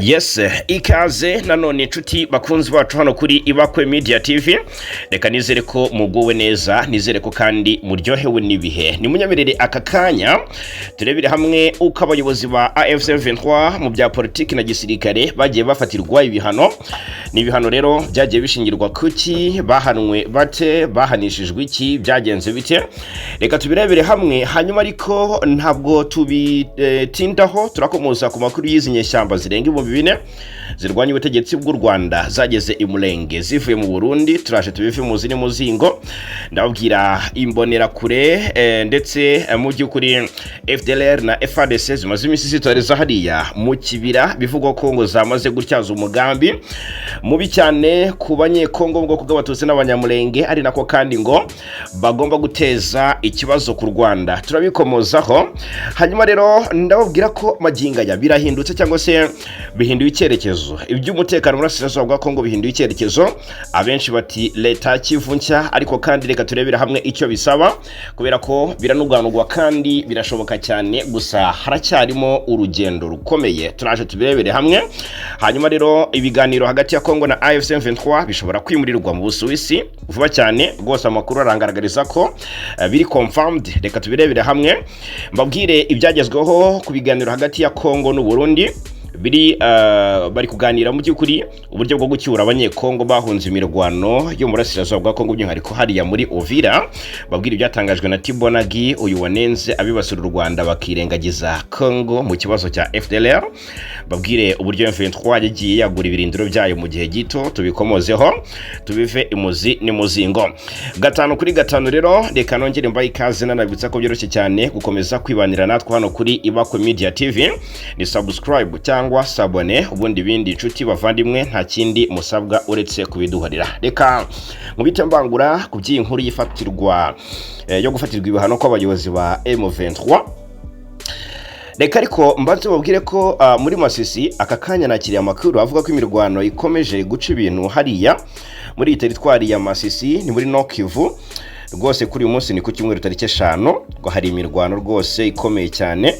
Yes, ikaze nanone inshuti bakunzi bacu hano kuri Ibakwe Media TV. Reka nizere ko muguwe neza, nizere ko kandi muryohewe nibihe. Ni munyamirire aka kanya turebire hamwe uko abayobozi ba AFC M23 mu bya politiki na gisirikare bagiye bafatirwa ibihano. Ni ibihano rero byagiye bishingirwa kuki, bahanwe bate, bahanishijwe iki, byagenze bite. Reka tubirebere hamwe, hanyuma ariko ntabwo tubitindaho, turakomoza ku makuru y'izinyeshyamba zirenga 4 zirwanya ubutegetsi bw'u Rwanda zageze imurenge zivuye mu Burundi. Turaje tubive mu zini muzingo, ndabwira imbonera kure ndetse mu by'ukuri FDLR na FARDC zimaze imisi zitoreza hariya mu kibira, bivugwa ko ngo zamaze gutyaza umugambi mubi cyane ku banyekongo ngo kugabatutse n'abanyamurenge, ari nako kandi ngo bagomba guteza ikibazo ku Rwanda. Turabikomozaho, hanyuma rero ndababwira ko maginga ya birahindutse cyangwa se bihinduye icyerekezo. Iby'umutekano murasirazuba bwa Kongo bihinduye icyerekezo, abenshi bati leta kivunshya, ariko kandi reka turebera hamwe icyo bisaba, kubera ko biranuganurwa kandi birashoboka cyane, gusa haracyarimo urugendo rukomeye. Turaje tubirebere hamwe, hanyuma rero ibiganiro hagati ya Kongo na AFC M23 bishobora kwimurirwa mu Busuwisi vuba cyane rwose. Amakuru arangaragariza ko biri confirmed. Reka tubirebere hamwe, mbabwire ibyagezweho ku biganiro hagati ya Kongo n'u Burundi. Bari kuganira mu by'ukuri uburyo bwo gucyura abanyekongo bahunze imirwano yo mu burasirazuba bwa Kongo, by'umwihariko hariya muri Uvira. Babwira ibyatangajwe na Tibonagi, uyu wanenze abibasura u Rwanda bakirengagiza Kongo mu kibazo cya FDLR. Babwire uburyo M23 yagiye yagura ibirindiro byayo mu gihe gito, tubikomozeho tubive imuzi n'imuzingo. 5 kuri 5 rero reka nongere mbaye ikaze, nanabitsa ko byoroshye cyane gukomeza kwibanira natwe hano kuri Ibakwe Media TV. Ni subscribe cyangwa sabone, ubundi bindi inshuti bavandimwe nta kindi musabwa uretse kubiduharira. Reka mubite mbangura ku by'inkuru yifatirwa yo gufatirwa ibihano kw'abayobozi ba M23. Reka ariko mbanze babwire ko muri Masisi aka kanya nakiriye amakuru avuga ko imirwano ikomeje guca ibintu hariya muri teritwari ya Masisi, ni muri Nokivu rwose. Kuri uyu munsi ni ku cyumweru tariki 5 ngo hari imirwano rwose ikomeye cyane,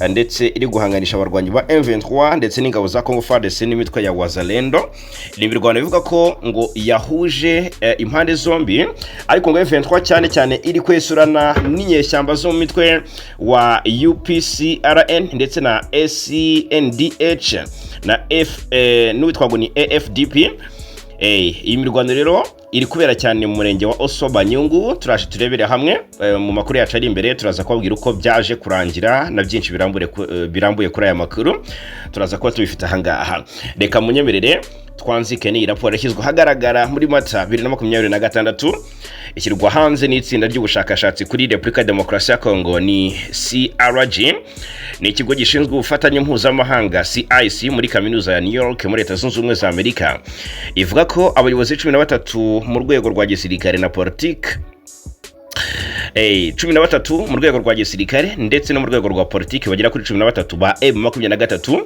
ndetse iri guhanganisha abarwanyi ba M23 ndetse n'ingabo za Congo FARDC n'imitwe ya Wazalendo. Ni imirwano bivuga ko ngo yahuje impande zombi, ariko ngo M23 cyane cyane iri kwesurana n'inyeshyamba zo mu mitwe wa UPCRN ndetse na SCNDH na n'uwitwa ngo ni AFDP. Iyi mirwano rero iri kubera cyane mu murenge wa Osobanyungu. Turaje turebere hamwe mu makuru yacu ari imbere, turaza kubabwira uko byaje kurangira na byinshi birambuye kuri aya makuru turaza kuba tubifite ahangaha. Reka munyemerere twanzike ni raporo yashyizwe hagaragara muri Mata 2026, ishyirwa hanze n'itsinda ry'ubushakashatsi kuri Repubulika ya Demokarasi ya Kongo, ni CRG. Ni ikigo gishinzwe ubufatanye mpuzamahanga CIC muri kaminuza ya New York muri Leta Zunze Ubumwe za Amerika. Ivuga ko abayobozi 13 mu rwego rwa gisirikare na politike 13 mu rwego rwa gisirikare ndetse no mu rwego rwa politiki bagera kuri 13 ba M23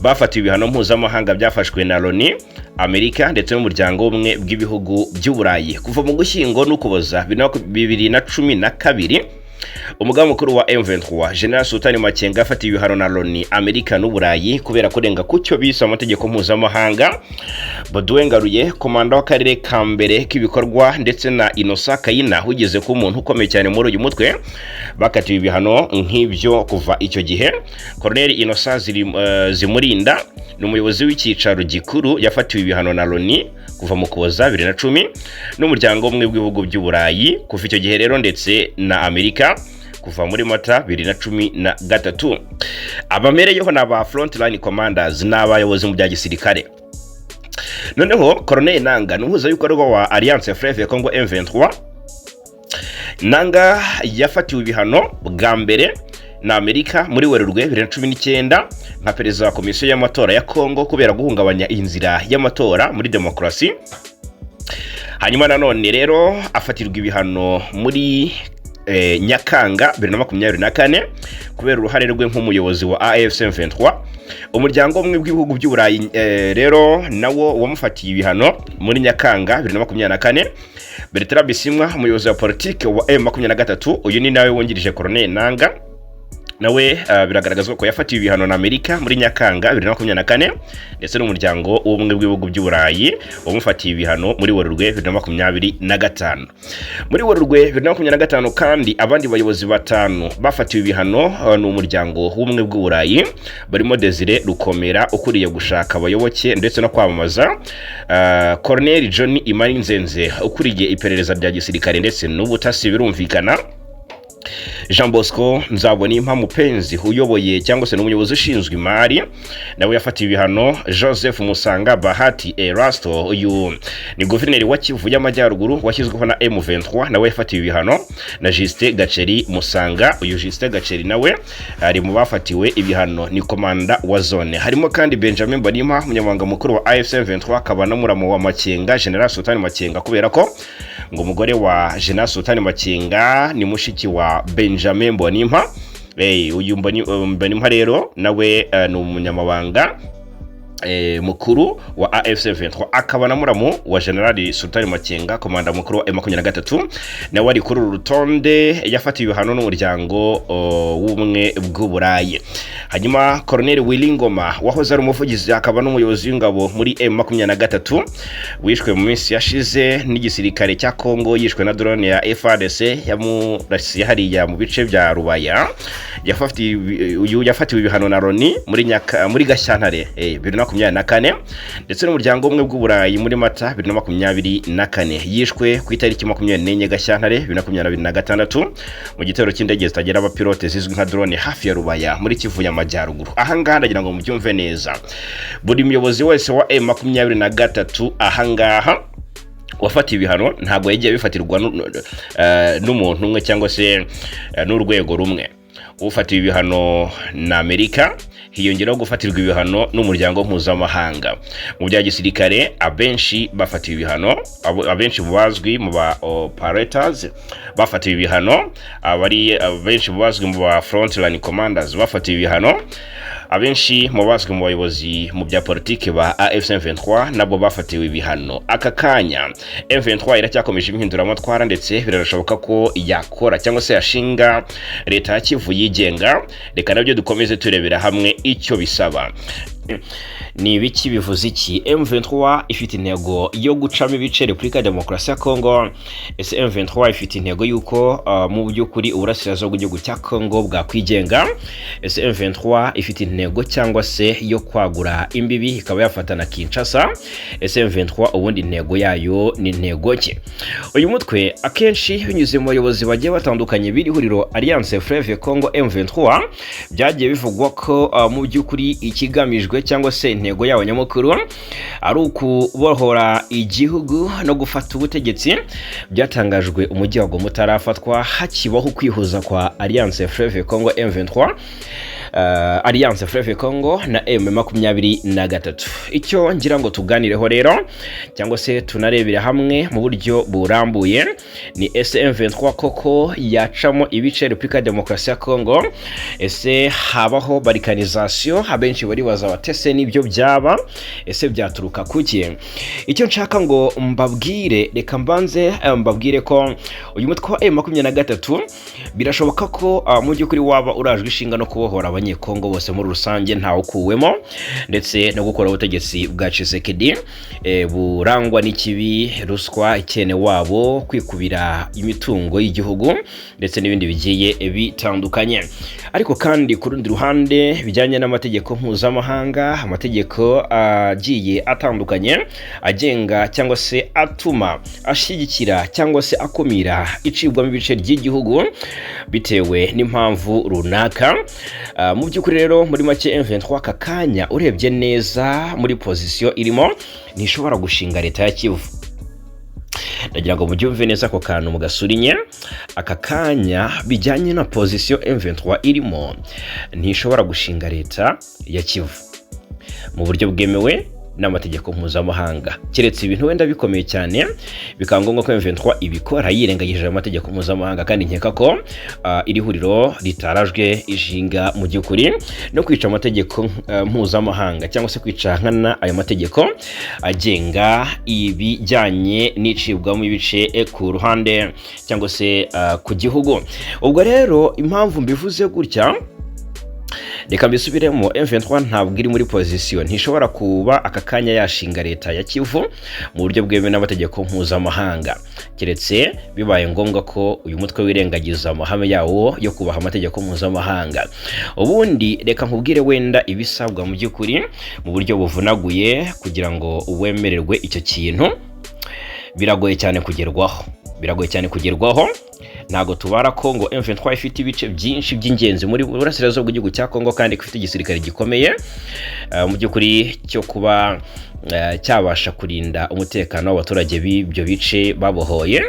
bafatiwe ibihano mpuzamahanga byafashwe na Loni, Amerika ndetse n'umuryango umwe bw'ibihugu by'Uburayi kuva mu Gushyingo n'Ukuboza 2012. Umugaba mukuru wa M23 General Sultan Makenga afatiwe ibihano na Loni, Amerika n'Uburayi kubera kurenga kucyo bisa amategeko mpuzamahanga. Ngaruye, komanda wa Karere ka mbere k'ibikorwa, ndetse na Innocent Kayina ugeze ku muntu ukomeye cyane muri uyu mutwe, bakatiwe ibihano nk'ibyo kuva icyo gihe. Colonel Innocent Zimurinda ni umuyobozi w'icyicaro gikuru yafatiwe ibihano na Loni kuva mu Kuboza 2010 n'umuryango umwe bw'ibihugu by'Uburayi kuva icyo gihe rero, ndetse na Amerika kuva muri Mata 2013. Abamereyeho n'aba frontline commanders n'abayobozi mu bya gisirikare. Noneho Colonel Nangaa n'umuhuzabikorwa wa Alliance Fleuve Congo M23. Nangaa yafatiwe ibihano bwa mbere na Amerika muri Werurwe 2019 nka perezida wa komisiyo y'amatora ya Kongo kubera guhungabanya inzira y'amatora muri demokarasi. Hanyuma nanone rero afatirwa ibihano muri Nyakanga 2024 kubera uruhare rwe nk'umuyobozi wa AFC M23. Umuryango umwe bw'ibihugu by'Uburayi rero nawo wamufatiye ibihano muri Nyakanga 2024. Bertrand Bisimwa, umuyobozi wa politike wa M23, uyu ni nawe wungirije Colonel Nangaa, nawe biragaragazwa ko yafatiwe ibihano na Amerika muri Nyakanga 2024 ndetse n'umuryango w'ubumwe bw'ibihugu by'Uburayi wamufatiye ibihano muri Werurwe 2025. Muri Werurwe 2025 kandi abandi bayobozi batanu bafatiwe ibihano n'umuryango w'ubumwe bw'Uburayi barimo Desire Rukomera ukuriye gushaka abayoboke ndetse no kwamamaza, Colonel John Imarinzenze ukuriye iperereza rya gisirikare ndetse n'ubutasi birumvikana, Jean Bosco Nzabonimpa Mupenzi uyoboye cyangwa se n'umuyobozi ushinzwe imari nawe yafatiwe ibihano, Joseph Musanga Bahati Erasto uyu ni guverineri wa Kivu y'Amajyaruguru washyizweho na M23 nawe yafatiwe ibihano, na Justin Gacheri Musanga uyu Justin Gacheri nawe ari mu bafatiwe ibihano ni komanda wa zone. Harimo kandi Benjamin Bonimpa umunyamabanga mukuru wa AFC M23 akaba n'umuramo wa Makenga General Sultan Makenga, kubera ko ngo umugore wa General Sultan Makenga ni mushiki wa Benjamin Bonimpa. Uyu Bonimpa rero nawe ni umunyamabanga mukuru wa AFC M23 akaba na muramu wa General Sultan Makenga komanda mukuru wa M23 nawe ari kuri rutonde yafatiwe hano n'umuryango w'ubumwe bw'Uburayi. Hanyuma Colonel Willingoma wahoze ari umuvugizi akaba n'umuyobozi w'ingabo muri M23 wishwe mu minsi yashize n'igisirikare cya Kongo, yishwe na drone ya FARDC yamurasiye hariya mu bice bya Rubaya. Yafatiwe ibihano na Loni muri Gashyantare 2024 ndetse n'umuryango umwe bw'Uburayi muri Mata 2024. Yishwe ku itariki 24 Gashyantare 2026 mu gitero cy'indege zitagera abapilote zizwi nka drone hafi ya Rubaya muri Kivu y'Amajyaruguru. Ahangaha ndagira ngo mubyumve neza, buri muyobozi wese wa M23 ahangaha wafatiwe ibihano ntago yagiye bifatirwa n'umuntu umwe cyangwa se n'urwego rumwe. Ufatiwe ibihano na Amerika hiyongeraho gufatirwa ibihano n'umuryango mpuzamahanga. Mu bya gisirikare abenshi bafatiwe ibihano, abenshi bazwi mu ba operators bafatiwe ibihano, abenshi bazwi mu ba frontline commanders bafatiwe ibihano, abenshi mu bazwi mu bayobozi mu bya politike ba AFC M23 nabo bafatiwe ibihano. Aka kanya M23 iracyakomeje impinduramatwara ndetse birashoboka ko yakora cyangwa se yashinga leta ya Kivu yigenga. Reka nabyo dukomeze turebera hamwe icyo bisaba. Ni ibiki bivuze iki? M23 ifite intego yo gucamo ibice Repubulika ya Demokarasi ya Kongo. Ese M23 ifite intego yuko mu by'ukuri uburasirazuba bw'igihugu cya Kongo bwakwigenga. Ese M23 ifite intego cyangwa se yo kwagura imbibi ikaba yafatana Kinshasa. Ese M23 ubundi intego yayo ni intego ki? Uyu mutwe akenshi binyuze mu bayobozi bagiye batandukanye biri huriro Alliance Fleuve Congo M23 byagiye bivugwa ko mu by'ukuri ikigamijwe cyangwa se intego yawo nyamukuru ari ukubohora igihugu no gufata ubutegetsi. Byatangajwe umujyi wa Goma utarafatwa hakibaho kwihuza kwa Alliance Fleuve Congo M23, Alliance Fleuve Congo na M23. Icyo ngira ngo tuganireho rero cyangwa se tunarebera hamwe mu buryo burambuye ni M23 koko yacamo ibice Repubulika ya Demokarasi ya Kongo. Ese habaho balkanization? Abenshi bari baza batese nibyo byaba, ese byaturuka kuki? Icyo nshaka ngo mbabwire, reka mbanze mbabwire ko uyu mutwe wa M23 birashoboka ko mu by'ukuri waba urajwe ishinga no kubohora abanyekongo bose muri rusange ntawe ukuwemo, ndetse no gukora ubutegetsi bwa Tshisekedi burangwa n'ikibi, ruswa, ikene wabo, kwikubira imitungo y'igihugu ndetse n'ibindi bigiye bitandukanye. Ariko kandi ku rundi ruhande bijyanye n'amategeko mpuzamahanga, amategeko agiye atandukanye agenga cyangwa se atuma ashyigikira cyangwa se akumira icibwamo ibice ry'igihugu bitewe n'impamvu runaka. Mu by'ukuri rero muri make M23 aka kanya urebye neza muri position irimo ntishobora gushinga leta ya Kivu. Ndagira ngo mubyumve neza ko kantu mugasurinye aka kanya bijyanye na position M23 irimo ntishobora gushinga leta ya Kivu mu buryo bwemewe n'amategeko mpuzamahanga, keretse ibintu wenda bikomeye cyane bikangonga ko M23 ibikora yirengagije amategeko mpuzamahanga. Kandi nkeka ko iri huriro ritarajwe ishinga mu by'ukuri no kwica amategeko mpuzamahanga cyangwa se kwica nkana ayo mategeko agenga ibijyanye n'icibwamo ibice ku ruhande cyangwa se ku gihugu. Ubwo rero impamvu mbivuze gutya reka mbisubiremo. M23 ntabwo iri muri position, ntishobora kuba aka kanya yashinga leta ya Kivu mu buryo bwemewe n'amategeko mpuzamahanga, keretse bibaye ngombwa ko uyu mutwe wirengagiza amahame yawo yo kubaha amategeko mpuzamahanga. Ubundi reka nkubwire wenda ibisabwa mu by'ukuri mu buryo buvunaguye kugira ngo uwemererwe icyo kintu. Biragoye cyane kugerwaho, ntago tubara ko ngo M23 ifite ibice byinshi by'ingenzi muri burasirazuba bw'igihugu cya Kongo kandi ifite igisirikare gikomeye mu by'ukuri cyo kuba cyabasha kurinda umutekano w'abaturage b'ibyo bice babohoye.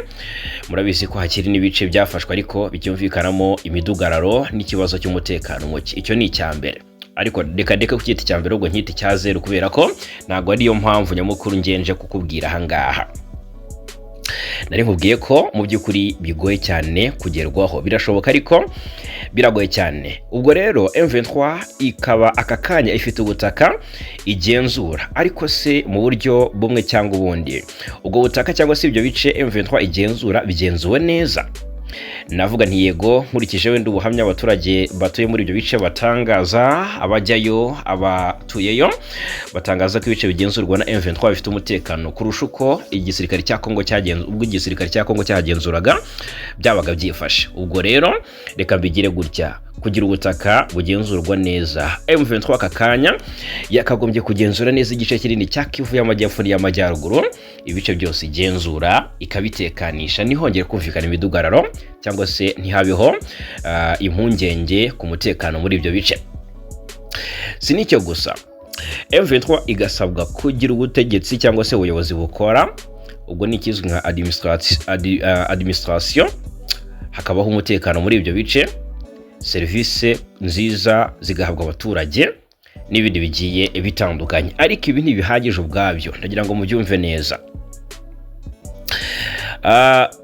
Murabizi ko hakiri n'ibice byafashwe ariko bicyumvikanamo imidugararo n'ikibazo cy'umutekano muke. Icyo ni icyambere, ariko reka kucyita icyambere ubwo nkita cya zero kubera ko ntago ariyo mpamvu nyamukuru ngenje kukubwira aha ngaha. Nari nkubwiye ko mu by'ukuri bigoye cyane kugerwaho, birashoboka ariko biragoye cyane. Ubwo rero M23 ikaba aka kanya ifite ubutaka igenzura, ariko se mu buryo bumwe cyangwa ubundi ubwo butaka cyangwa se ibyo bice M23 igenzura bigenzuwe neza? Navuga nti yego, nkurikije wenda ubuhamya abaturage batuye muri ibyo bice batangaza, abajyayo abatuyeyo batangaza ko ibice bigenzurwa na M23 bifite umutekano kurusha uko igisirikare cya Kongo cyagenzuraga byabaga byifashe. Ubwo rero reka mbigire gutya, kugira ubutaka bugenzurwa neza, M23 aka kanya yakagombye kugenzura neza igice kinini cya Kivu y'amajyepfo n'amajyaruguru, ibice byose igenzura ikabitekanisha, ntihongere kumvikana imidugararo cyangwa se ntihabeho impungenge ku mutekano muri ibyo bice. Si nicyo gusa, M23 igasabwa kugira ubutegetsi cyangwa se ubuyobozi bukora, ubwo ni ikizwi nka administration, hakabaho umutekano muri ibyo bice, serivisi nziza zigahabwa abaturage n'ibindi bigiye bitandukanye. Ariko ibi ntibihagije ubwabyo, ndagira ngo mubyumve neza.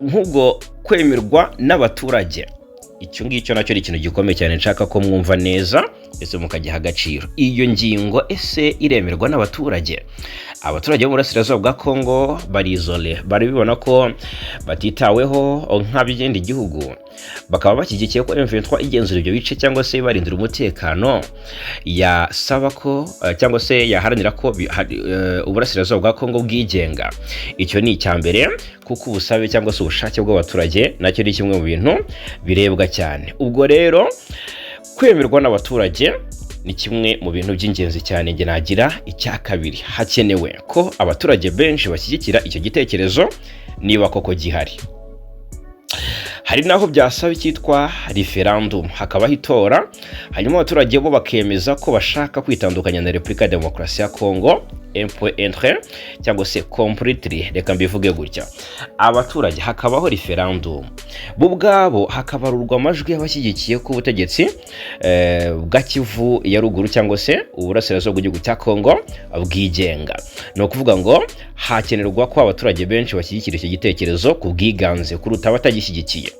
Nk'ubwo kwemerwa n'abaturage, icyo ngicyo nacyo ari ikintu gikomeye cyane nshaka ko mwumva neza ndetse mukagiha agaciro. Iyo ngingo ese iremerwa n'abaturage? Abaturage bo mu burasirazuba bwa Kongo barizole, bari bibona ko batitaweho nk'ab'ikindi gihugu, bakaba bashyigikiye ko M23 igenzura ibyo bice cyangwa se barindira umutekano, yasaba ko cyangwa se yaharanira ko uburasirazuba bwa Kongo bwigenga. Icyo ni icyambere, kuko ubusabe cyangwa se ubushake bw'abaturage nacyo ni kimwe mu bintu birebwa cyane. Ubwo rero kwemerwa n'abaturage ni kimwe mu bintu by'ingenzi cyane. Nge nagira icya kabiri, hakenewe ko abaturage benshi bashyigikira icyo gitekerezo niba koko gihari. Hari naho byasaba icyitwa referendum, hakabaho itora, hanyuma abaturage bo bakemeza ko bashaka kwitandukanya na Repubulika ya Demokarasi ya Kongo M23 cyangwa se completely, reka mbivuge gutya. Abaturage hakabaho referendum, bo ubwabo hakabarurwa amajwi y'abashyigikiye ko ubutegetsi bwa Kivu ya ruguru cyangwa se uburasirazuba bw'igihugu cya Kongo bwigenga. No kuvuga ngo hakenerwa ko abaturage benshi bashyigikira icyo gitekerezo ku bwiganze kuruta abatagishyigikiye.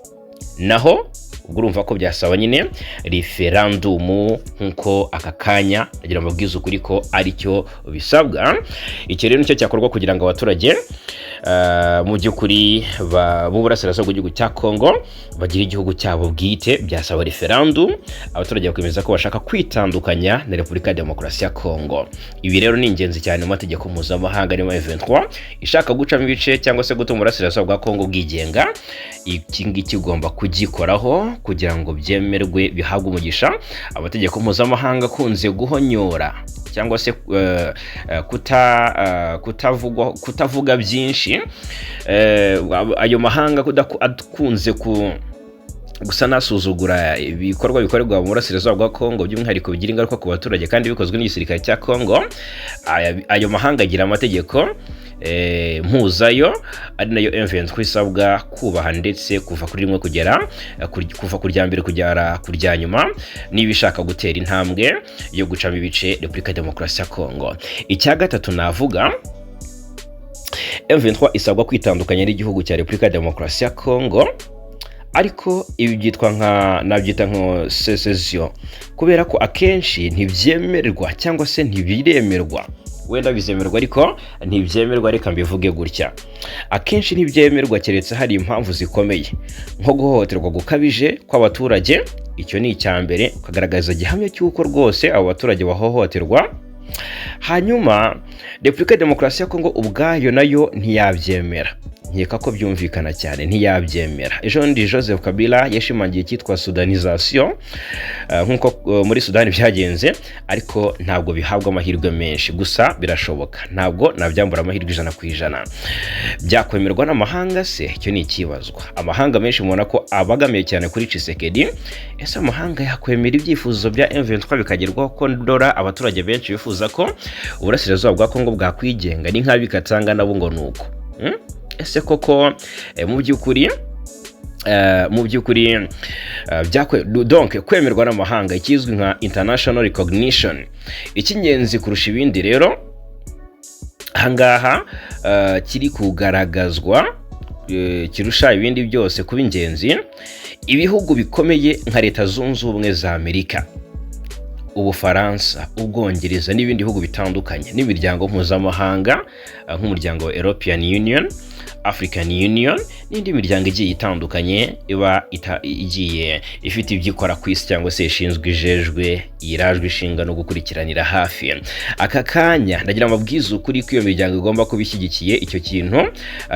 Naho ubwo urumva ko byasaba nyine referendum, nkuko aka kanya agira amabwiza ukuri ko ari cyo bisabwa. Icyo rero nicyo cyakorwa kugira ngo abaturage mu by'ukuri b'uburasirazuba bw'igihugu cya Kongo bagire igihugu cyabo bwite. Byasaba referendum, abaturage bakemeza ko bashaka kwitandukanya na Repubulika ya Demokarasi ya Kongo. Ibi rero ni ingenzi cyane mu mategeko mpuzamahanga arimo M23 ishaka gucamo ibice cyangwa se gutuma uburasirazuba bwa Kongo bwigenga. Iki ngiki ugomba kugikoraho kugira ngo byemerwe bihabwe umugisha. Amategeko mpuzamahanga akunze guhonyora cyangwa se kutavuga byinshi, ayo mahanga akunze gusa nasuzugura ibikorwa bikorerwa mu burasirazuba bwa Kongo, by'umwihariko bigira ingaruka ku baturage kandi bikozwe n'igisirikare cya Kongo. Ayo mahanga agira amategeko mpuzayo, ari nayo M23 isabwa kubaha ndetse kuva kuri rimwe kuva ku rya mbere kugera ku rya nyuma, niba ishaka gutera intambwe yo gucamo ibice Repubulika ya Demokarasi ya Kongo. Icya gatatu navuga, M23 isabwa kwitandukanya n'igihugu cya Repubulika ya Demokarasi ya Kongo, ariko ibi byitwa nabyita nko secession, kubera ko akenshi ntibyemerwa cyangwa se ntibiremerwa wenda bizemerwa ariko ntibyemerwa, reka mbivuge gutya. Akenshi ntibyemerwa keretse hari impamvu zikomeye nko guhohoterwa gukabije kw'abaturage. Icyo ni icyambere, ukagaragaza gihamya cy'uko rwose abo baturage bahohoterwa. Hanyuma Repubulika ya Demokarasi ya Kongo ubwayo nayo ntiyabyemera, nkeka ko byumvikana cyane, ntiyabyemera. Ejo ndi Joseph Kabila yashimangiye cyitwa sudanization nkuko muri Sudani byagenze, ariko ntabwo bihabwa amahirwe menshi, gusa birashoboka. Ntabwo nabyambura amahirwe 100%. Byakwemerwa n'amahanga se? Icyo ni ikibazwa. Amahanga menshi mubona ko abagamiye cyane kuri Tshisekedi. Ese amahanga yakwemera ibyifuzo bya M23 bikagerwaho ko ndora abaturage benshi bifuza ko uburasirazuba bwa Kongo bwakwigenga, ni nka bikatanga nabo ngo nuko. Ese koko mu byukuri donc kwemerwa n'amahanga ikizwi nka international recognition. Ikingenzi kurusha ibindi rero ahangaha kiri kugaragazwa kirusha ibindi byose kuba ingenzi, ibihugu bikomeye nka Leta Zunze Ubumwe za Amerika, Ubufaransa, Ubwongereza n'ibindi bihugu bitandukanye, n'imiryango mpuzamahanga nk'umuryango wa European Union, African Union n'indi miryango igiye itandukanye iba igiye ifite ibyikora ku isi cyangwa se ishinzwe ijejwe irajwe ishinga no gukurikiranira hafi. Aka kanya ndagira amabwiza ukuri ko iyo miryango igomba kubishyigikiye icyo kintu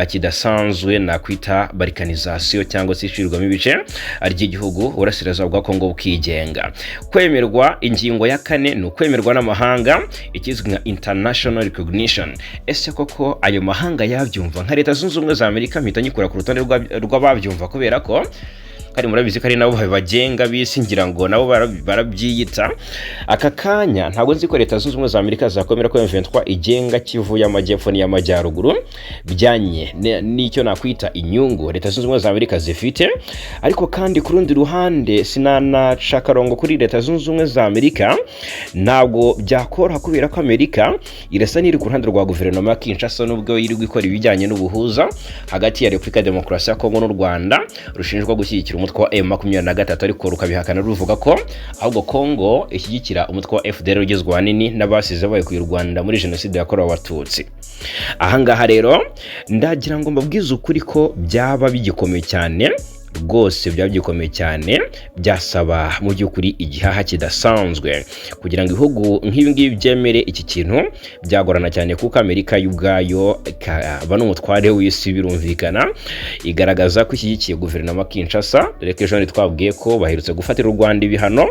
kidasanzwe na kwita balkanization cyangwa se ishirwamo ibice ry'igihugu urasirazuba bwa Kongo bukigenga. Kwemerwa ingingo ya 4 ni ukwemerwa n'amahanga ikizwi nka international recognition. Ese koko ayo mahanga yabyumva? Nka Leta Zunze Ubumwe za Amerika mpita nyikura ku rutonde rw'ababyumva, kubera ko kandi murabizi ko ari nabo bagenga bisi, ngira ngo nabo barabyiyita. Aka kanya ntabwo nzi ko Leta Zunze Ubumwe za Amerika zakomera ko M23 igenga Kivu y'amajyepfo n'iy'amajyaruguru, byanye n'icyo nakwita inyungu Leta Zunze Ubumwe za Amerika zifite. Ariko kandi ku rundi ruhande sinanaca karongo kuri Leta Zunze Ubumwe za Amerika, ntabwo byakora kubera ko Amerika irasa n'iri ku ruhande rwa guverinoma ya Kinshasa, nubwo iri gukora ibijyanye n'ubuhuza hagati ya Repubulika ya Demokarasi ya Kongo n'u Rwanda rushinjwa gushyigikira umutwe wa M23, ariko rukabihakana ruvuga ko ahubwo Kongo ishyigikira umutwe wa FDL ugizwe ahanini n'abasize baye ku Rwanda muri jenoside yakorewe abatutsi. Ahangaha rero ndagira ngo mbabwize ukuri ko byaba bigikomeye cyane rwose, byabyikomeye cyane, byasaba mu by'ukuri igihaha kidasanzwe kugira ngo ibihugu nk'ibi ngibi byemere iki kintu. Byagorana cyane kuko Amerika y'ubwayo ikaba n'umutware w'isi, birumvikana igaragaza ko ishyigikiye guverinoma Kinshasa. Reka ejo twabwiye ko baherutse gufatira u Rwanda ibihano,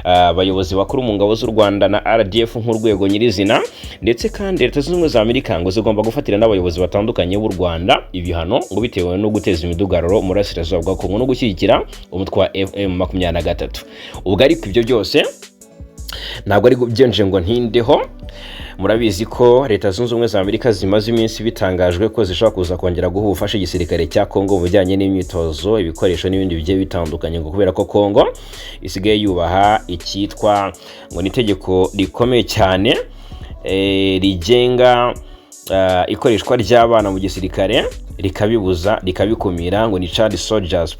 abayobozi bakuru mu ngabo z'u Rwanda na RDF nk'urwego nyirizina, ndetse kandi Leta Zunze Ubumwe za Amerika ngo zigomba gufatira n'abayobozi batandukanye b'u Rwanda ibihano ngo bitewe no guteza imidugararo mu burasirazuba bwa Kongo no gushyigikira umutwe wa M23. Ubwo ariko ibyo byose ntabwo ari byenje ngo ntindeho. Murabizi ko Leta Zunze Ubumwe za Amerika zimaze iminsi bitangajwe ko zishobora kuza kongera guha ubufasha igisirikare cya Kongo mu bijyanye n'imyitozo, ibikoresho n'ibindi bigiye bitandukanye, ngo kubera ko Kongo isigaye yubaha icyitwa ngo ni itegeko rikomeye cyane rigenga ikoreshwa ry'abana mu gisirikare, rikabibuza rikabikumira, ngo ni Child Soldiers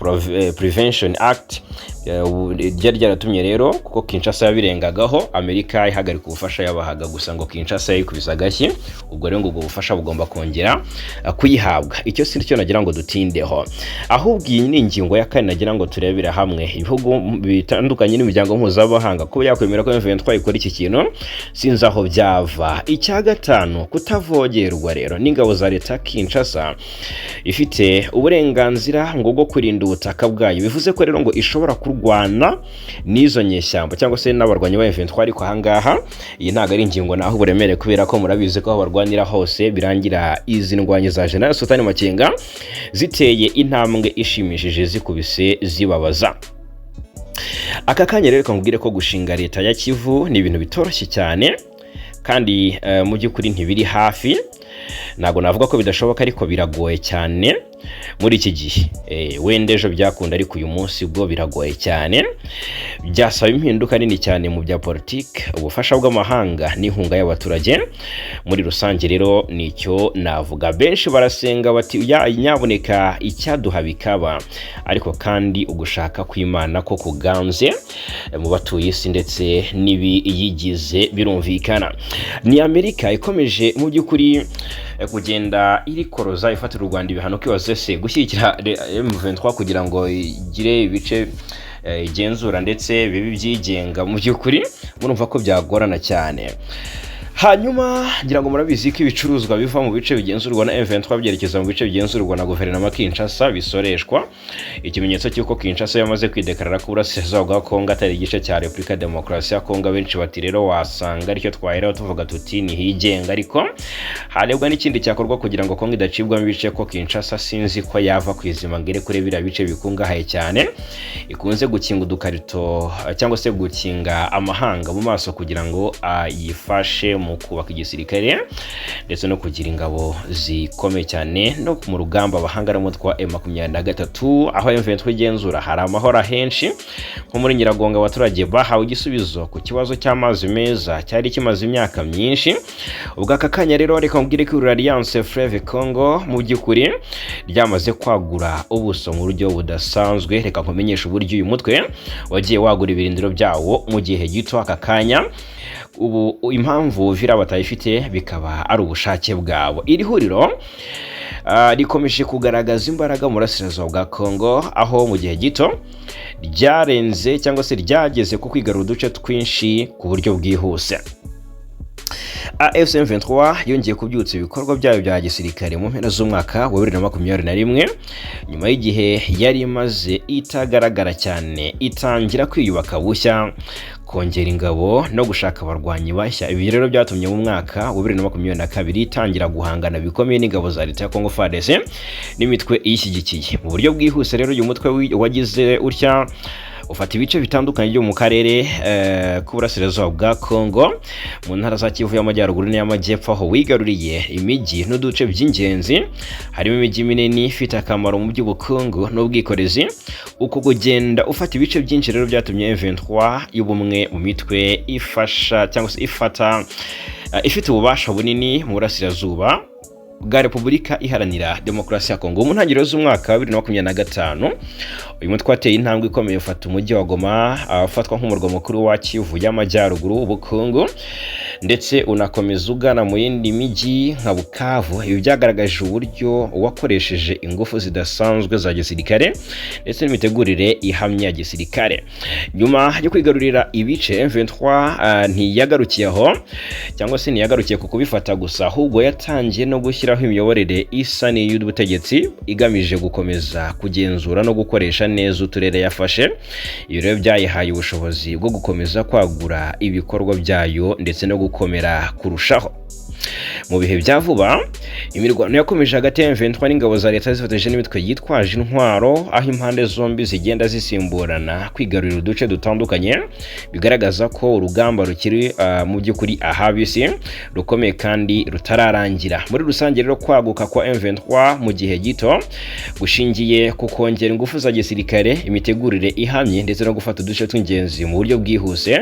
Prevention Act. Ryari ryaratumye rero kuko Kinshasa yabirengagaho, Amerika ihagarika ubufasha yabahaga, gusa ngo Kinshasa yayikubiza agashyi. Ubwo rero ngo ubwo bufasha bugomba kongera kuyihabwa. Icyo si cyo nagira ngo dutindeho, ahubwo iyi ni ingingo ya 4 nagira ngo turebera hamwe. Ibihugu bitandukanye n'imiryango mpuzamahanga ko yakwemera ko M23 ikora iki kintu, sinzi aho byava. Icya 5 kutavogerwa rero n'ingabo za Leta Kinshasa ifite uburenganzira ngo bwo kurinda ubutaka bwayo. Bivuze ko rero ngo ishobora kurwana n'izo nyeshyamba cyangwa se n'abarwanyi ba M23. Ariko ahangaha iyi ntago ari ingingo naho uburemere, kubera ko murabizi ko barwanira hose birangira izi ndwanye za General Sultan Makenga ziteye intambwe ishimishije zikubise zibabaza. Aka kanya rero kambwire ko gushinga leta ya Kivu ni ibintu bitoroshye cyane, kandi mu by'ukuri ntibiri hafi. Ntabwo navuga ko bidashoboka, ariko biragoye cyane. muri iki gihe wenda ejo byakunda ariko uyu munsi bwo biragoye cyane, byasaba impinduka nini cyane mu bya politike, ubufasha bw'amahanga n'inkunga y'abaturage muri rusange. Rero nicyo navuga, benshi barasenga bati nyaboneka icyaduha bikaba, ariko kandi ugushaka kw'Imana ko kuganze mu batuye isi ndetse n'ibiyigize birumvikana. Ni Amerika ikomeje mu by'ukuri kugenda irikoroza ifatira u Rwanda ibihano kibaze se gushyigikira M23 kugira ngo igire ibice igenzura ndetse bibi byigenga. Mu by'ukuri murumva ko byagorana cyane. Hanyuma ngira ngo murabizi ko ibicuruzwa biva mu bice bigenzurwa na M23 byerekeza mu bice bigenzurwa na guverinoma Kinshasa bisoreshwa. Ikimenyetso cy'uko Kinshasa yamaze kwidekarara ko burasirazuba bwa Kongo atari igice cya Repubulika Demokarasi ya Kongo. Benshi bati rero wasanga aricyo twaheraho tuvuga tuti ni higenga, ariko harebwa n'ikindi cyakorwa kugira ngo Kongo idacibwamo ibice, ko Kinshasa sinzi ko yava kwizima ngere kure bira bice bikungahaye cyane, ikunze gukinga udukarito cyangwa se gukinga amahanga mu maso kugira ngo yifashe mu kubaka igisirikare ndetse no kugira ingabo zikomeye cyane no mu rugamba bahangaramo twa M23. Aho M23 igenzura hari amahoro henshi, nko muri Nyiragongo abaturage bahawe igisubizo ku kibazo cy'amazi meza cyari kimaze imyaka myinshi. Ubwo aka Kanya rero reka mbwire ko Alliance Fleuve Congo mu by'ukuri ryamaze kwagura ubuso mu buryo budasanzwe. Reka nkumenyesha uburyo uyu mutwe wagiye wagura ibirindiro byawo mu gihe gito. Aka Kanya ubu impamvu Uvira batayifite bikaba ari ubushake bwabo. Iri huriro rikomeje kugaragaza imbaraga mu burasirazuba bwa Kongo, aho mu gihe gito ryarenze cyangwa se ryageze ku kwigarura uduce twinshi ku buryo bwihuse. M23 yongeye kubyutsa ibikorwa byayo bya gisirikare mu mpera z'umwaka wa 2021 nyuma y'igihe yari imaze itagaragara cyane, itangira kwiyubaka bushya, kongera ingabo no gushaka abarwanyi bashya. Ibi rero byatumye mu mwaka wa 2022 itangira guhangana bikomeye n'ingabo za leta ya Kongo FARDC n'imitwe iyishyigikiye. Mu buryo bwihuse rero uyu mutwe wagize utya ufata ibice bitandukanye byo mu karere k'uburasirazuba bwa Kongo, mu ntara za Kivu y'Amajyaruguru n'Amajyepfo, aho wigaruriye imijyi n'uduce by'ingenzi. Harimo imijyi minini ifite akamaro mu by'ubukungu n'ubwikorezi. Uko kugenda ufata ibice byinshi rero byatumye M23 y'ubumwe mu mitwe ifasha cyangwa se ifite ububasha bunini mu burasirazuba bwa Repubulika Iharanira Demokarasi ya Kongo. Mu ntangiriro z'umwaka wa 2025 uyu mutwe wateye intambwe ikomeye ufata umujyi wa Goma, ufatwa nk'umurwa mukuru wa Kivu y'Amajyaruguru ubukungu, ndetse unakomeza ugana mu yindi mijyi nka Bukavu. Ibi byagaragaje uburyo wakoresheje ingufu zidasanzwe za gisirikare ndetse n'imitegurire ihamye ya gisirikare. Nyuma yo kwigarurira ibice, M23 ntiyagarukiye aho cyangwa se ntiyagarukiye ku kubifata gusa, ahubwo yatangiye no gushyiraho imiyoborere isa n'iy'ubutegetsi igamije gukomeza kugenzura no gukoresha neza uturere yafashe. Ibi rero byayihaye ubushobozi bwo gukomeza kwagura ibikorwa byayo ndetse no gukomera kurushaho. Mu bihe bya vuba imirwano yakomeje hagati ya M23 n'ingabo za leta zifatanyije n'imitwe yitwaje intwaro, aho impande zombi zigenda zisimburana kwigarurira uduce dutandukanye, bigaragaza ko urugamba rukiri mu by'ukuri ahabisi rukomeye kandi rutararangira. Muri rusange rero kwaguka kwa M23 mu gihe gito gushingiye ku kongera ingufu za gisirikare, imitegurire ihamye ndetse no gufata uduce tw'ingenzi mu buryo bwihuse.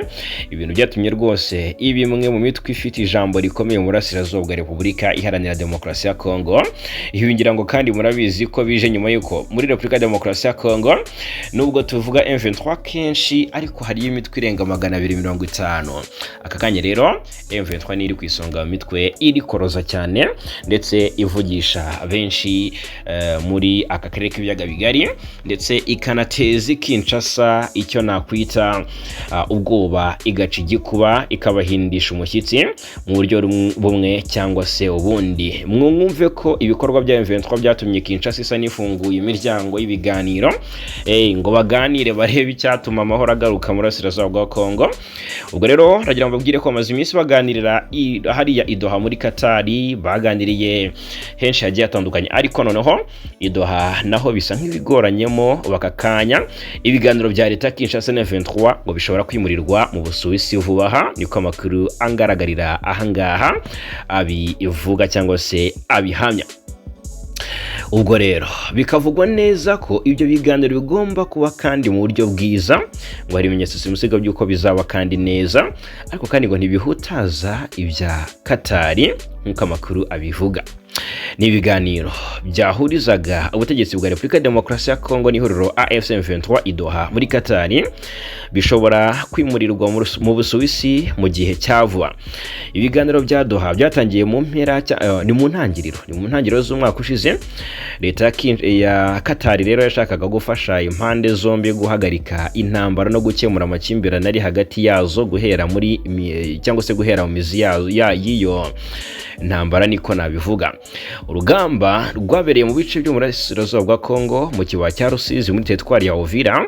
Ibintu byatumye rwose ibimwe mu mitwe ifite ijambo rikomeye mu burasirazuba bwa Repubulika Iharanira Demokarasi ya Kongo. Ibi ngira ngo kandi murabizi ko bije nyuma yuko muri Repubulika Demokarasi ya Kongo nubwo tuvuga M23 kenshi, ariko hari imitwe irenga 250. Aka Kanya rero M23 niri ku isonga mu mitwe iri koroza cyane ndetse ivugisha benshi muri aka karere k'ibiyaga bigari, ndetse ikanateza Kinshasa icyo nakwita ubwoba, igaca igikuba, ikabahindisha umushyitsi mu buryo bumwe cyangwa se ubundi. Mwumve ko ibikorwa bya M23 byatumye Kinshasa isa nifunguye imiryango y'ibiganiro, ngo baganire barebe icyatuma amahoro agaruka mu burasirazuba bwa Kongo. Ubwo rero ragira ngo babwire ko amaze iminsi baganirira hariya i Doha muri Katari, baganiriye henshi hagiye hatandukanye, ariko noneho i Doha naho bisa nk'ibigoranyemo. Aka Kanya ibiganiro bya leta Kinshasa na M23 ngo bishobora kwimurirwa mu Busuwisi vuba aha, niko amakuru angaragarira ahangaha abivuga cyangwa se abihamya. ubwo rero bikavugwa neza ko ibyo biganiro bigomba kuba kandi mu buryo bwiza, ngo hari ibimenyetso simusiga by'uko bizaba kandi neza, ariko kandi ngo ntibihutaza ibya Katari nk'uko amakuru abivuga. Ni ibiganiro byahurizaga ubutegetsi bwa Repubulika ya Demokarasi ya Kongo n'ihuriro AFC M23 idoha muri Katari, bishobora kwimurirwa mu Busuwisi mu gihe cyavuba. Ibiganiro bya Doha byatangiye mu mpera ni mu ntangiriro z'umwaka ushize. Leta ya Katari rero yashakaga gufasha impande zombi guhagarika intambara no gukemura amakimbirane ari hagati yazo guhera mu mizi y'iyo ntambara, niko nabivuga. Urugamba rwabereye mu bice byo muri Burasirazuba bwa Kongo mu kibaya cya Rusizi muri teritwari ya Uvira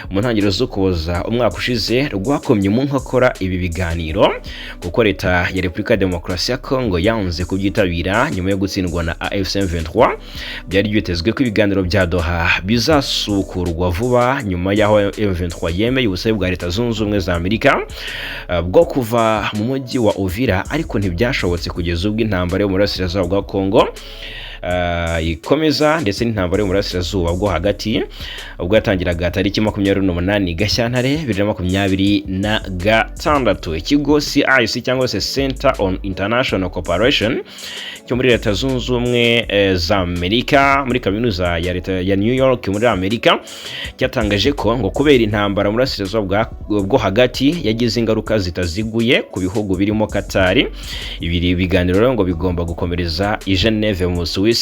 mu ntangiriro z'Ukuboza umwaka ushize, rwakomye mu nkokora ibi biganiro kuko leta ya Repubulika ya Demokarasi ya Kongo yanze kubyitabira nyuma yo gutsindwa na AFC M23. Byari byitezwe ko ibiganiro bya Doha bizasukurwa vuba nyuma y'aho M23 yemeye ubusabe bwa Leta Zunze Ubumwe za Amerika bwo kuva mu mujyi wa Uvira, ariko ntibyashobotse kugeza ubwo intambara yo mu Burasirazuba bwa Kongo ikomeza, ndetse n'intambara yo mu Burasirazuba bwo hagati ubwo yatangiraga tariki 28 Gashyantare 2026. Ikigo CIC cyangwa se Center on International Cooperation cyo muri Leta Zunze Ubumwe za Amerika muri kaminuza ya leta ya New York muri Amerika cyatangaje ko ngo kubera intambara mu Burasirazuba bwo hagati yagize ingaruka zitaziguye ku bihugu birimo Katari. Ibiri biganiro ngo bigomba gukomereza i Geneve mu Busuwisi.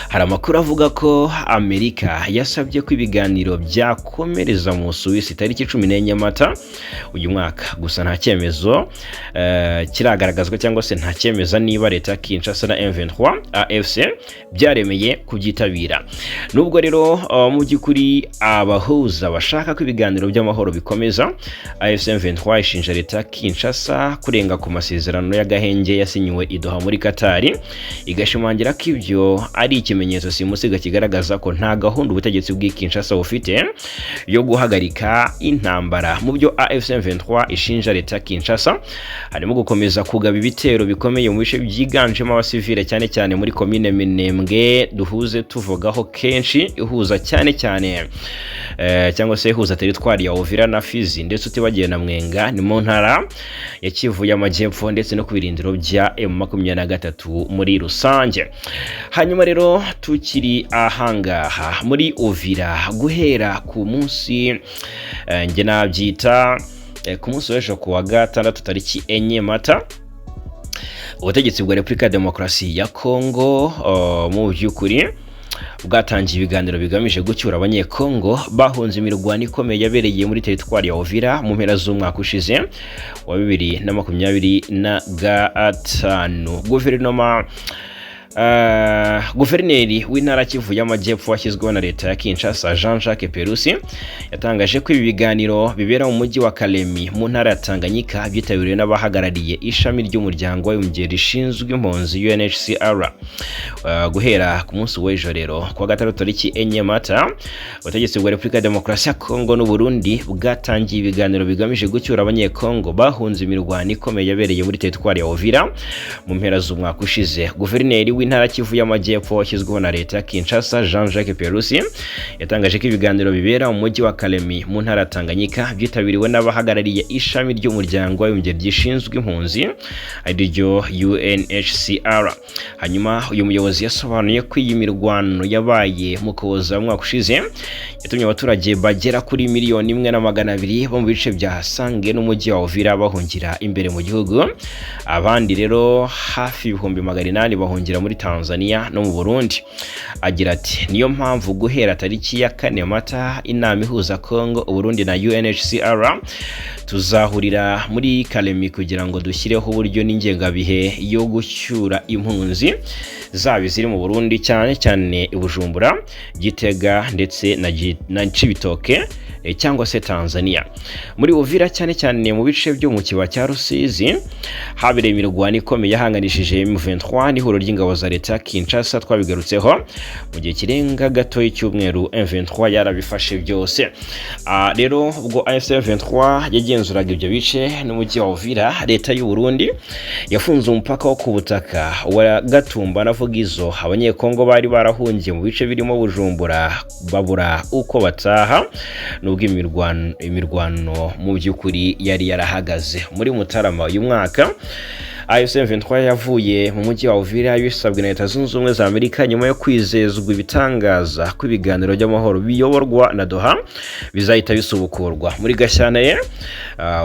Hari amakuru avuga ko Amerika yasabye ko ibiganiro byakomereza mu Busuwisi tariki 14 Mata uyu mwaka, gusa nta cyemezo kiragaragazwa cyangwa se nta cyemeza niba leta Kinshasa na M23 AFC byaremeye kubyitabira. Nubwo rero mu by'ukuri abahuza bashaka ko ibiganiro by'amahoro bikomeza, AFC M23 ishinja leta Kinshasa kurenga ku masezerano y'agahenge yasinyiwe i Doha muri Katari, igashimangira ko ibyo ari ikimenyetso simusiga kigaragaza ko nta gahunda ubutegetsi bw'i Kinshasa bufite yo guhagarika intambara. Mu byo AFC M23 ishinja leta Kinshasa harimo gukomeza kugaba ibitero bikomeye mu bice byiganjemo abasivile, cyane cyane muri komine Minembwe duhuze tuvugaho kenshi, ihuza cyane cyangwa se ihuza teritwari ya Uvira na Fizi, ndetse utibagiye na Mwenga ni mu ntara ya Kivu y'Amajyepfo, ndetse no ku birindiro bya M23 muri rusange. Hanyuma rero tukiri ahangaha muri Uvira, guhera ku munsi nge nabyita ku munsi w'ejo ku wa gatandatu tariki 4 Mata, ubutegetsi bwa Repubulika ya Demokarasi ya Kongo mu by'ukuri bwatangiye ibiganiro bigamije gucyura abanyekongo bahunze imirwano ikomeye yabereye muri teritwari ya Uvira mu mpera z'umwaka ushize wa 2025. Guverineri w'intara Kivu y'Amajyepfo washyizweho na leta ya Kinshasa Jean-Jacques Perusi yatangaje ko ibi biganiro bibera mu mujyi wa Kalemi mu ntara ya Tanganyika byitabiriwe n'abahagarariye ishami ry'umuryango w'abibumbye rishinzwe impunzi UNHCR. Guhera ku munsi w'ejo rero ku wa gatandatu tariki 4 Mata, ubutegetsi bwa Repubulika ya Demokarasi ya Kongo n'u Burundi bwatangiye ibiganiro bigamije gucyura abanyekongo bahunze imirwano ikomeye yabereye muri teritwari ya Uvira mu mpera z'umwaka ushize. Guverineri w'intara Kivu y'Amajyepfo washyizweho na leta ya Kinshasa Jean-Jacques Perusi yatangaje ko ibiganiro bibera mu mujyi wa Kalemi mu ntara ya Tanganyika byitabiriwe n'abahagarariye ishami ry'umuryango w'abibumbye rishinzwe impunzi ariryo UNHCR. Hanyuma uyu muyobozi yasobanuye ko iyi mirwano yabaye mu Kuboza umwaka ushize yatumye abaturage bagera kuri 1,200,000 bo mu bice bya Sange n'umujyi wa Uvira bahungira imbere mu gihugu. Abandi rero hafi 800 bahungira muri Tanzania no mu Burundi. Agira ati niyo mpamvu guhera tariki ya 4 Mata inama ihuza Kongo, Burundi na UNHCR tuzahurira muri Kalemi kugira ngo dushyireho uburyo n'ingengabihe yo gucyura impunzi zaba ziri mu Burundi cyane cyane Bujumbura, Gitega ndetse na Cibitoke cyangwa se Tanzania. Muri Uvira cyane cyane mu bice byo mu kiba cya Rusizi habereye imirwano ikomeye yahanganishije M23 n'ihuriro ry'ingabo za leta Kinshasa. Twabigarutseho mu gihe kirenga gato y'icyumweru M23 yarabifashe byose. Rero ubwo AFC M23 yagiye wagenzuraga ibyo bice n'umujyi wa Uvira, leta y'u Burundi yafunze umupaka wo ku butaka wa Gatumba na Vugizo. Abanyekongo bari barahungiye mu bice birimo Bujumbura babura uko bataha, nubwo imirwano mu by'ukuri yari yarahagaze. Muri Mutarama uyu mwaka M23 yavuye mu mujyi wa Uvira bisabwe na Leta Zunze Ubumwe za Amerika nyuma yo kwizezwa ibitangaza ko ibiganiro by'amahoro biyoborwa na Doha bizahita bisubukurwa. Muri Gashyantare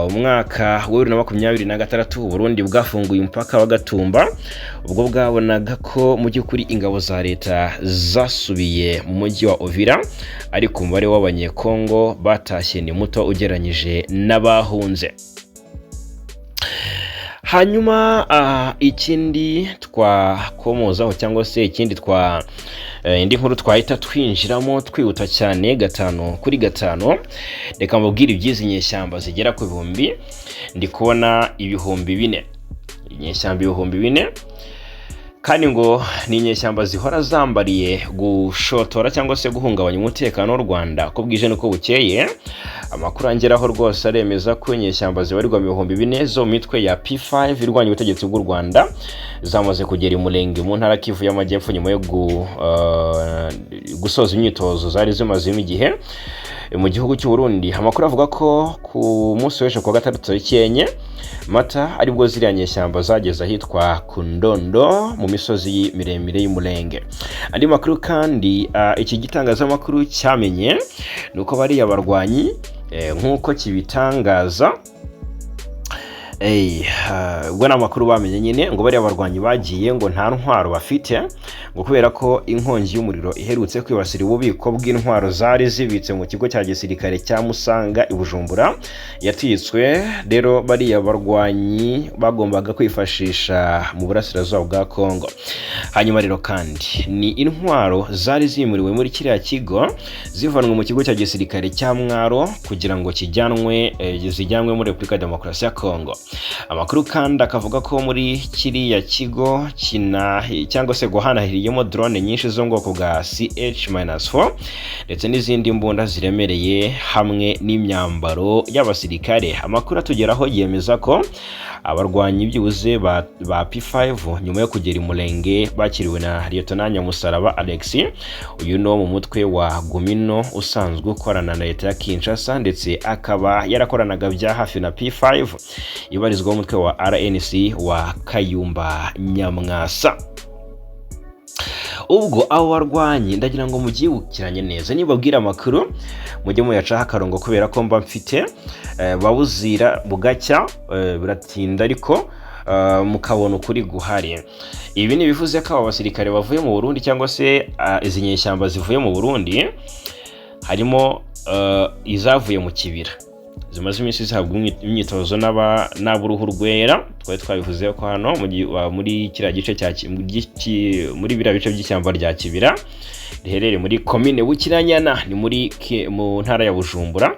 umwaka wa 2026 Burundi bwafunguye umupaka wa Gatumba, ubwo bwabonaga ko mu by'ukuri ingabo za leta zasubiye mu mujyi wa Uvira, ariko umubare w'abanyekongo batashye ni muto ugeranyije n'abahunze. Hanyuma ikindi twakomozaho cyangwa se ikindi indi nkuru twahita twinjiramo twihuta cyane gatanu kuri gatanu, reka mbabwire ibyizi nyeshyamba zigera ku bihumbi. Ndi kubona ibihumbi 4, inyeshyamba ibihumbi 4, kandi ngo ni inyeshyamba zihora zambariye gushotora cyangwa se guhungabanya umutekano w'u Rwanda ko bwije nuko bukeye. Amakuru angeraho rwose aremeza ko inyeshyamba zibarirwa mu bihumbi 4 zo mitwe ya P5 irwanya ubutegetsi bw'u Rwanda zamaze kugera Umurenge mu ntara Kivu y'Amajyepfo nyuma yo gusoza imyitozo zari zimazemo igihe mu gihugu cy'u Burundi. Amakuru avuga ko ku munsi w'ejo kwa gatandatu cy'enye Mata aribwo ziriya nyeshyamba zageze ahitwa ku Ndondo mu misozi miremire y'Umurenge. Andi makuru kandi iki gitangazamakuru cyamenye nuko bari abarwanyi nk'uko kibitangaza, ubwo n'amakuru bamenye nyine ngo bari abarwanyi bagiye ngo nta ntwaro bafite, ngo kubera ko inkongi y'umuriro iherutse kwibasira ububiko bw'intwaro zari zibitse mu kigo cya gisirikare cya Musanga i Bujumbura yatitswe. Rero bari abarwanyi bagombaga kwifashisha mu burasirazuba bwa Kongo. Hanyuma rero kandi ni intwaro zari zimuriwe muri kiriya kigo zivanwe mu kigo cya gisirikare cya Mwaro kugira ngo zijyanwe muri Repubulika Demokarasi ya Kongo. Amakuru kandi akavuga ko muri kiriya kigo cyangwa se guhanahiriyemo drone nyinshi zo bwoko bwa CH-4 ndetse n'izindi mbunda ziremereye hamwe n'imyambaro y'abasirikare. Amakuru atugeraho yemeza ko abarwanyi byuze ba P5 nyuma yo kugera Umurenge bakiriwe na Lieutenant Nyamusaraba Alex, uyu no mu mutwe wa Gumino usanzwe ukorana na leta ya Kinshasa ndetse akaba yarakoranaga bya hafi na P5 ibarizwa mu mutwe wa RNC wa Kayumba Nyamwasa. Ubwo abo barwanyi ndagira ngo mugibukiranye neza, nibabwira amakuru mujye muyacaho akarongo kubera ko mba mfite babuzira bugacya biratinda ariko mukabona ukuri guhari. Ibi ni bivuze ko aba basirikare bavuye mu Burundi cyangwa se izi nyeshyamba zivuye mu Burundi harimo izavuye mu kibira zimaze iminsi zihabwa imyitozo n'aburuhu rwera. Twari twabivuze ko hano muri kiriya gice muri biriya bice by'ishyamba rya Kibira riherereye muri komine Bukiranyana ni mu ntara ya Bujumbura,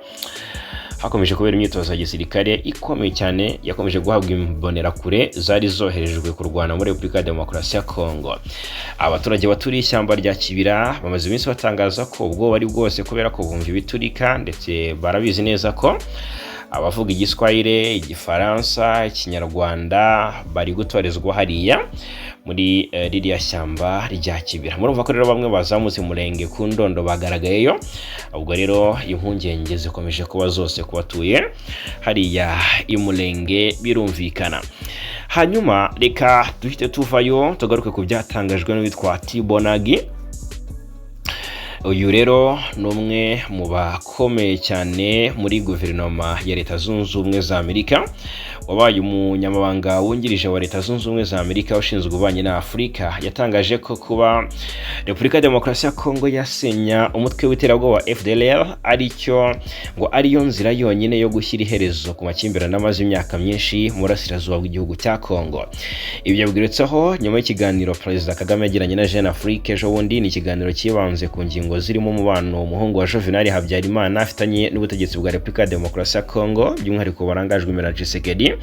hakomeje kubera imyitozo ya gisirikare ikomeye cyane yakomeje guhabwa imbonerakure zari zoherejwe kurwana muri Repubulika Demokarasi ya Kongo. Abaturage baturiye ishyamba rya Kibira bamaze iminsi batangaza ko ubwo bari bwose kubera ko bumva ibiturika, ndetse barabizi neza ko abavuga Igiswahili, Igifaransa, Ikinyarwanda bari gutorezwa hariya muri ririya shyamba rya Kibira. Murumva ko rero bamwe bazamutse Umurenge ku Ndondo bagaragayeyo. Ubwo rero impungenge zikomeje kuba zose kubatuye hariya Umurenge birumvikana. Hanyuma reka duhite tuvayo tugaruke ku byatangajwe n'uwitwa Tibonagi. Uyu rero ni umwe mu bakomeye cyane muri guverinoma ya Leta Zunze Ubumwe za Amerika, wabaye umunyamabanga wungirije wa Leta Zunze Ubumwe za Amerika ushinzwe ububanyi na Afurika. Yatangaje ko kuba Repubulika Demokarasi ya Kongo yasenya umutwe w'iterabwoba wa FDLR ariyo nzira yonyine yo gushyira iherezo ku makimbirane amaze imyaka myinshi mu burasirazuba bw'igihugu cya Kongo. Ibyo bwiritseho nyuma y'ikiganiro Perezida Kagame yagiranye na Jeune Afrique ejo bundi. Ni ikiganiro kibanze ku ngingo zirimo umubano umuhungu wa Juvenal Habyarimana afitanye n'ubutegetsi bwa Repubulika Demokarasi ya Kongo, by'umwihariko barangajwe na Tshisekedi.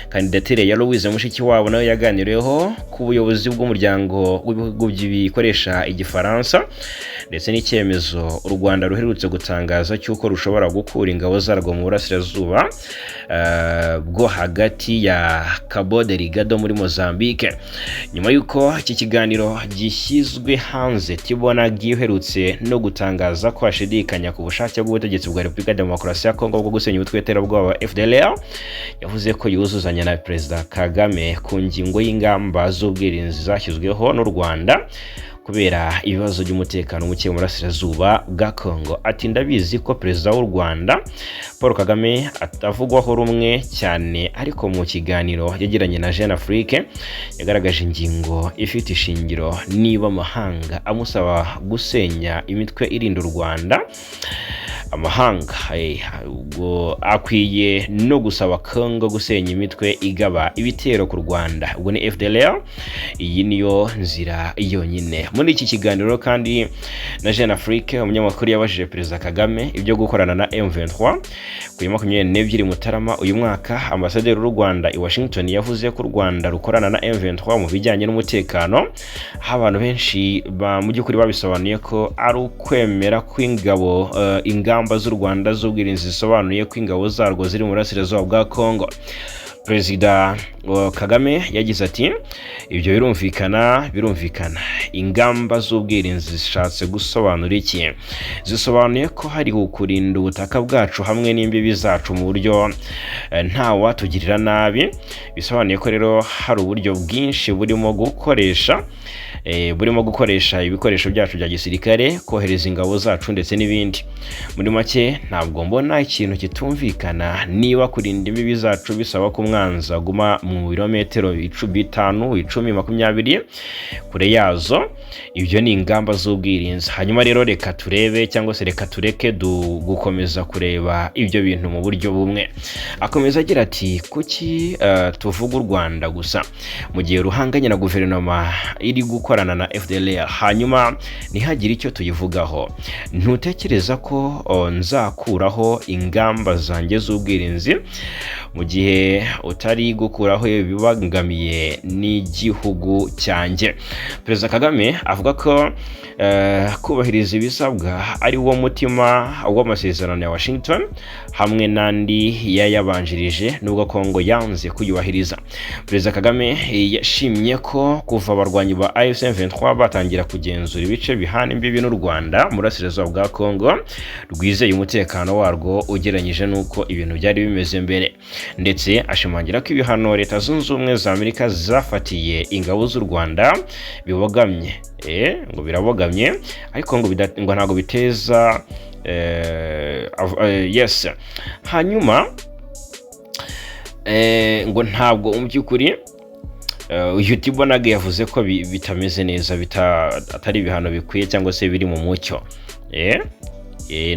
Kandidatire ya Louise Mushikiwabo nayo yaganiriyeho ku buyobozi bw'umuryango w'ibihugu bikoresha Igifaransa ndetse n'icyemezo u Rwanda ruherutse gutangaza cy'uko rushobora gukura ingabo zarwo mu burasirazuba bwo hagati ya Cabo Delgado muri Mozambique. Nyuma y'uko iki kiganiro gishyizwe hanze, tibona giherutse no gutangaza ko ashidikanya ku bushake bw'ubutegetsi bwa Repubulika Demokarasi ya Kongo bwo gusenya umutwe w'iterabwoba wa FDLR, yavuze ko yuzuzanya na Perezida Kagame ku ngingo y'ingamba z'ubwirinzi zashyizweho n'u Rwanda kubera ibibazo by'umutekano muke mu burasirazuba bwa Kongo. Ati ndabizi ko Perezida w'u Rwanda Paul Kagame atavugwaho rumwe cyane, ariko mu kiganiro yagiranye na Jeune Afrique yagaragaje ingingo ifite ishingiro niba amahanga amusaba gusenya imitwe irinda u Rwanda. Amahanga ubwo akwiye no gusaba Kongo gusenya imitwe igaba ibitero ku Rwanda, ubwo ni FDLR. Iyi niyo nzira yonyine. Muri iki kiganiro kandi na Jeune Afrique, umunyamakuru yabajije Perezida Kagame ibyo gukorana na M23 ku 22 Mutarama uyu mwaka. Ambasaderi w'u Rwanda i Washington yavuze ko u Rwanda rukorana na M23 mu bijyanye n'umutekano. Abantu benshi mu by'ukuri babisobanuye ko ari ukwemera kw'ingabo ingamba z'u Rwanda z'ubwirinzi zisobanuye ko ingabo zarwo ziri mu burasirazuba bwa Kongo. Perezida Kagame yagize ati ibyo birumvikana. Ingamba z'ubwirinzi zishatse gusobanura iki? Zisobanuye ko hari kurinda ubutaka bwacu hamwe n'imbibi zacu mu buryo nta watugirira nabi. Bisobanuye ko rero hari uburyo bwinshi burimo gukoresha ibikoresho byacu bya gisirikare, kohereza ingabo zacu ndetse n'ibindi. Muri make ntabwo mbona ikintu kitumvikana niba kurinda imbibi zacu bisaba ko umwanzi aguma mu birometero 5, 10, 20 kure yazo. Ibyo ni ingamba z'ubwirinzi. Hanyuma rero reka turebe cyangwa se reka tureke gukomeza kureba ibyo bintu mu buryo bumwe. Akomeza agira ati kuki tuvuga u Rwanda gusa mu gihe ruhanganye na guverinoma iri gukorana na FDLR, hanyuma ntihagire icyo tuyivugaho? Ntutekereza ko nzakuraho ingamba zanjye z'ubwirinzi mu gihe utari gukuraho ibibangamiye n'igihugu cyanjye? Perezida Kagame avuga ko kubahiriza ibisabwa ari wo mutima w'amasezerano ya Washington hamwe n'andi yayabanjirije, nubwo Kongo yanze kuyubahiriza. Perezida Kagame yashimye ko kuva abarwanyi ba M23 batangira kugenzura ibice bihana imbibi n'u Rwanda mu burasirazuba bwa Kongo, rwizeye umutekano warwo ugereranyije n'uko ibintu byari bimeze mbere. Ndetse ashimangira ko ibihano Leta Zunze Ubumwe za Amerika zafatiye ingabo z'u Rwanda bibogamye. Ngo birabogamye, ariko ngo ntago biteza hanyuma ngo ntabwo mu by'ukuri uyu Tibonage yavuze ko bitameze neza, atari ibihano bikwiye cyangwa se biri mu mucyo.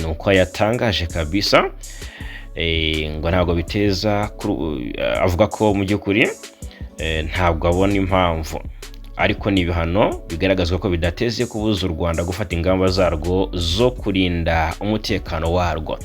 Nuko yatangaje kabisa. Ngo ntabwo biteza, avuga ko mu by'ukuri ntabwo abona impamvu, ariko ni ibihano bigaragazwa ko bidateze kubuza u Rwanda gufata ingamba zarwo zo kurinda umutekano warwo.